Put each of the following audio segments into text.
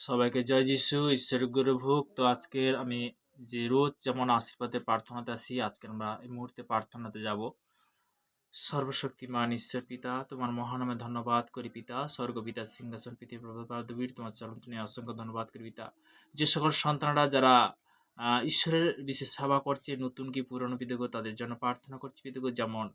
সবাইকে জয় যিশু, ঈশ্বরের গৌরবহোক। তো আজকের আমি যে রোজ যেমন আশীর্বাদের প্রার্থনাতে আসি, আজকে আমরা এই মুহূর্তে প্রার্থনাতে যাব। সর্বশক্তিমান ঈশ্বর পিতা, তোমার মহানামে ধন্যবাদ করি পিতা। স্বর্গপিতা সিংহাসন পৃথিবী প্রভুবীর তোমার চরণ নিয়ে অসংখ্য ধন্যবাদ করি পিতা। যে সকল সন্তানরা যারা ঈশ্বরের বিশেষ সেবা করছে, নতুন কি পুরনো পিতাগো, তাদের জন্য প্রার্থনা করছি পিতাগো। যেমন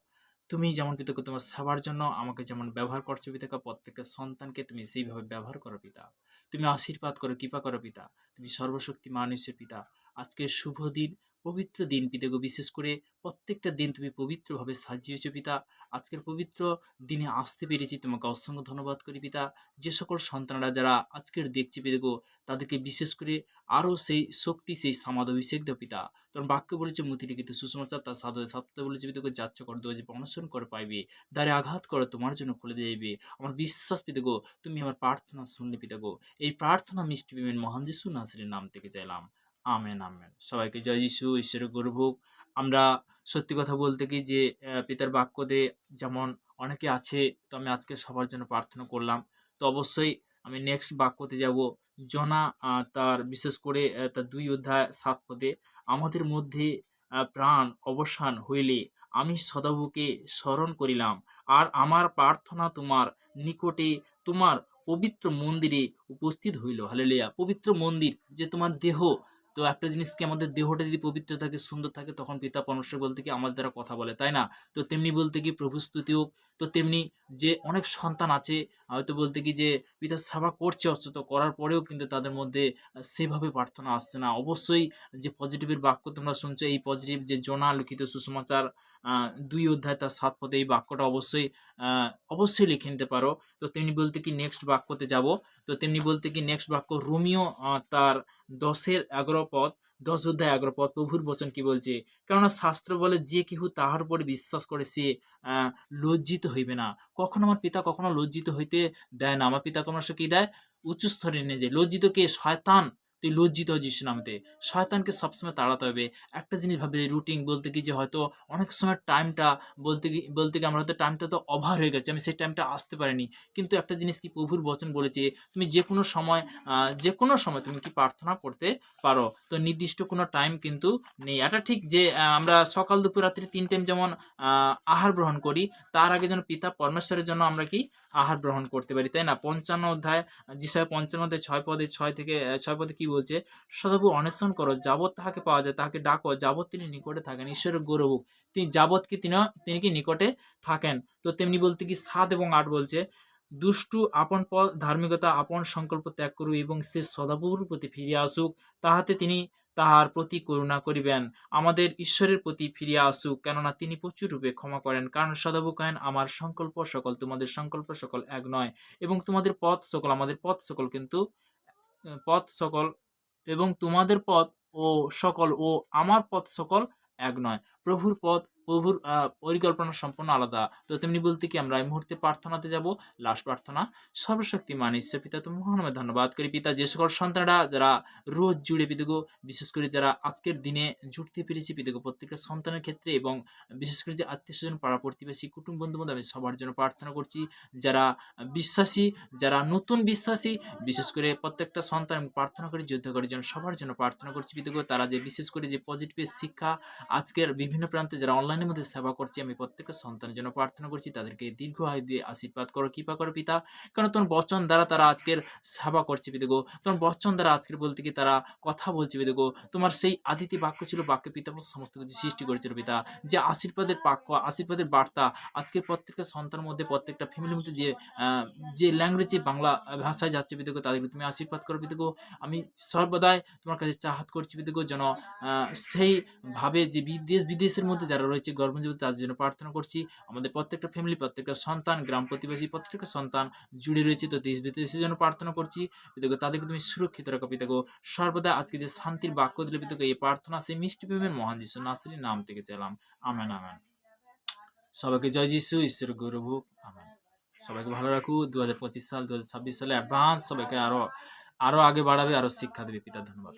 তুমি যেমন পিতাগো তোমার সেবার জন্য আমাকে যেমন ব্যবহার করছো পিতাগো, প্রত্যেকটা সন্তানকে তুমি সেইভাবে ব্যবহার করো পিতা। তুমি আশীর্বাদ করো, কৃপা করো পিতা। তুমি সর্বশক্তিমান ঈশ্বর পিতা। আজকে শুভ দিন, পবিত্র দিন পিতাগো। বিশেষ করে প্রত্যেকটা দিন তুমি পবিত্রভাবে সাজিয়েছো পিতা। আজকের পবিত্র দিনে আসতে পেরেছি, তোমাকে অসংখ্য ধন্যবাদ করি পিতা। যে সকল সন্তানরা যারা আজকের দেখছি পিতাগো, তাদেরকে বিশেষ করে আরও সেই শক্তি, সেই সামাদ অভিষেক দাও পিতা। তোমার বাক্য বলেছে মতি লিখিত সুসমাচার তার সাধু সাত্য বলেছে পিতাগো, যাচ্ছ কর দোয়াজে অনুসরণ করে পাইবে, দ্বারে আঘাত করো তোমার জন্য খুলে দেবে। আমার বিশ্বাস পিতাগো, তুমি আমার প্রার্থনা শুনলে পিতাগো। এই প্রার্থনা মিষ্টি বিমেন মহান যিশু নাসিরের নাম থেকে চাইলাম। Amen amen. সবাইকে জয় যিশু, ঈশ্বরের গৌরব হোক। আমরা সত্যি কথা বলতে কি যে পিতার বাক্যতে যেমন অনেকে আছে, তো আমি আজকে সবার জন্য প্রার্থনা করলাম। তো অবশ্যই আমি নেক্সট বাক্যতে যাব। জনা তার বিশেষ করে তার ২ অধ্যায় ৭ পদে, আমাদের মধ্যে প্রাণ অবসান হইলে আমি সদাপ্রভুকে স্মরণ করিলাম, আর আমার প্রার্থনা তোমার নিকটে তোমার পবিত্র মন্দিরে উপস্থিত হইল। হালেলুয়া! পবিত্র মন্দির যে তোমার দেহ। তো একটা জিনিস কি, আমাদের দেহটা যদি পবিত্র থাকে, সুন্দর থাকে, তখন পিতা পরমেশ্বর বলতে কি আমাদের দ্বারা কথা বলে, তাই না? তো তেমনি বলতে কি প্রভু স্তুতি হোক। তো তেমনি যে অনেক সন্তান আছে, হয়তো বলতে কি যে পিতার সেবা করছে অথচ করার পরেও কিন্তু তাদের মধ্যে সেভাবে প্রার্থনা আসছে না। অবশ্যই যে পজিটিভের বাক্য তোমরা শুনছো, এই পজিটিভ যে জোনা লিখিত সুসমাচার ২ অধ্যায় তার ৭ পদে এই বাক্যটা অবশ্যই লিখে নিতে পারো। তো তেমনি বলতে কি নেক্সট বাক্যতে যাব। তো তেমনি বলতে কি নেক্সট বাক্য রোমিও তার ১০-১১ পদ, ১০ অধ্যায় ১১ পদ, প্রভুর বচন কি বলছে? কেননা শাস্ত্র বলে, যে কেহ তাহার উপরে বিশ্বাস করে সে লজ্জিত হইবে না। কখনো আমার পিতা কখনো লজ্জিত হইতে দেয় না। আমার পিতা ক্রমশ কি দেয়? উঁচু স্তরে নিয়ে যায়। লজ্জিত কে? শয়তান। তুই লজ্জিত হ যিশু নামেতে। শয়তানকে সবসময় তাড়াতে হবে। একটা জিনিস ভাবে, রুটিন বলতে কি যে হয়তো অনেক সময় টাইমটা বলতে কি আমরা হয়তো টাইমটা তো ওভার হয়ে গেছে। আমি সেই টাইমটা আসতে পারিনি। কিন্তু একটা জিনিস কি, প্রভুর বচন বলেছে, তুমি যেকোনো সময় তুমি কি প্রার্থনা করতে পারো। তো নির্দিষ্ট কোনো টাইম কিন্তু নেই। এটা ঠিক যে আমরা সকাল, দুপুর, রাত্রি ৩ টাইম যেমন আহার গ্রহণ করি, তার আগে যেন পিতা পরমেশ্বরের জন্য আমরা কি আহার গ্রহণ করতে পারি, তাই না? ৫৫ অধ্যায় যিশায়া ৫৫ অধ্যায় ৬ পদে ৬ থেকে ৬ পদে কি বলছে? সদাপ্রভু অন্বেষণ করো, যাবৎ তাহাকে পাওয়া যায়, তাহাকে ডাকো, যাবৎ তিনি নিকটে থাকেন। ঈশ্বরের গৌরব হোক। তিনি যাবৎ কি তিনি কি নিকটে থাকেন। তো তেমনি বলতে কি ৭ এবং ৮ বলছে, দুষ্টু আপন পথ ধার্মিকতা আপন সংকল্প ত্যাগ করুক এবং সে সদাপ্রভুর প্রতি ফিরিয়া আসুক, তাহাতে তিনি তাহার প্রতি করুণা করিবেন। আমাদের ঈশ্বরের প্রতি ফিরিয়া আসুক, কেননা তিনি প্রচুর রূপে ক্ষমা করেন। কারণ সদাপ্রভু কহেন, আমার সংকল্প সকল তোমাদের সংকল্প সকল এক নয়, এবং তোমাদের পথ সকল আমাদের পথ সকল কিন্তু পথ সকল এবং তোমাদের পথ ও সকল ও আমার পথ সকল এক নয়। প্রভুর পথ, প্রভুর পরিকল্পনা সম্পূর্ণ আলাদা। তো তেমনি বলতে কি আমরা এই মুহূর্তে প্রার্থনাতে যাব। লাস্ট প্রার্থনা। সর্বশক্তিমান ঈশ্বর পিতা, তুমি মহানামে ধন্যবাদ করি পিতা। যে সকল সন্তানরা যারা রোজ জুড়ে পিতাগো, বিশেষ করে যারা আজকের দিনে জুড়তে পেরেছি পিতাগো, প্রত্যেকটা সন্তানের ক্ষেত্রে, এবং বিশেষ করে যে আত্মীয়স্বজন, পাড়া প্রতিবেশী, কুটুম বন্ধু-বান্ধব, আমি সবার জন্য প্রার্থনা করছি। যারা বিশ্বাসী, যারা নতুন বিশ্বাসী, বিশেষ করে প্রত্যেকটা সন্তান আমি প্রার্থনা করি, যুদ্ধ করার জন্য সবার জন্য প্রার্থনা করছি পিতাগো। তারা যে বিশেষ করে যে পজিটিভ শিক্ষা আজকের বিভিন্ন প্রান্তে যারা অনলাইনের মধ্যে সেবা করছে, আমি প্রত্যেকটা সন্তানের জন্য প্রার্থনা করছি। তাদেরকে দীর্ঘ আয়ু দিয়ে আশীর্বাদ করো, কৃপা করো পিতা। কারণ তোমার বচন দ্বারা তারা আজকের সেবা করছে পিতাগো। তোমার বচন দ্বারা আজকের বলতে কি তারা কথা বলছে পিতাগো। তোমার সেই আদিতে বাক্য ছিল, বাক্যে পিতা সমস্ত কিছু সৃষ্টি করেছিল পিতা। যে আশীর্বাদের বাক্য, আশীর্বাদের বার্তা আজকের প্রত্যেকটা সন্তানের মধ্যে, প্রত্যেকটা ফ্যামিলির মধ্যে যে ল্যাঙ্গুয়েজে বাংলা ভাষায় যাচ্ছে পিতাগো, তাদেরকে তুমি আশীর্বাদ করো পিতাগো। আমি সর্বদাই তোমার কাছে চাহাত করছি পিতাগো, যেন সেইভাবে যে দেশ-বিদেশের মধ্যে যারা রয়েছে গর্ভবতী, তাদের জন্য প্রার্থনা করছি। আমাদের প্রত্যেকটা ফ্যামিলি, প্রত্যেকটা সন্তান, গ্রাম প্রতিবেশী প্রত্যেকটা সন্তান জুড়ে রয়েছে। তো দেশ-বিদেশের জন্য প্রার্থনা করছি পিতাগো, তাদেরকে তুমি সুরক্ষিত রাখো পিতাগো। সর্বদা আজকে যে শান্তির বাক্য দিলে পিতাগো, এই প্রার্থনা সেই মিষ্টি প্রেমের মহান যিশু নাসিরের নাম থেকে চাইলাম। Amen amen. সবাইকে জয় যিশু, ঈশ্বরের গৌরব হোক। আমেন। সবাইকে ভালো রাখুক। ২০২৫ সাল, ২০২৬ সালে অ্যাডভান্স সবাইকে আরো আরো আগে বাড়াবে, আরো শিক্ষা দেবে পিতা। ধন্যবাদ।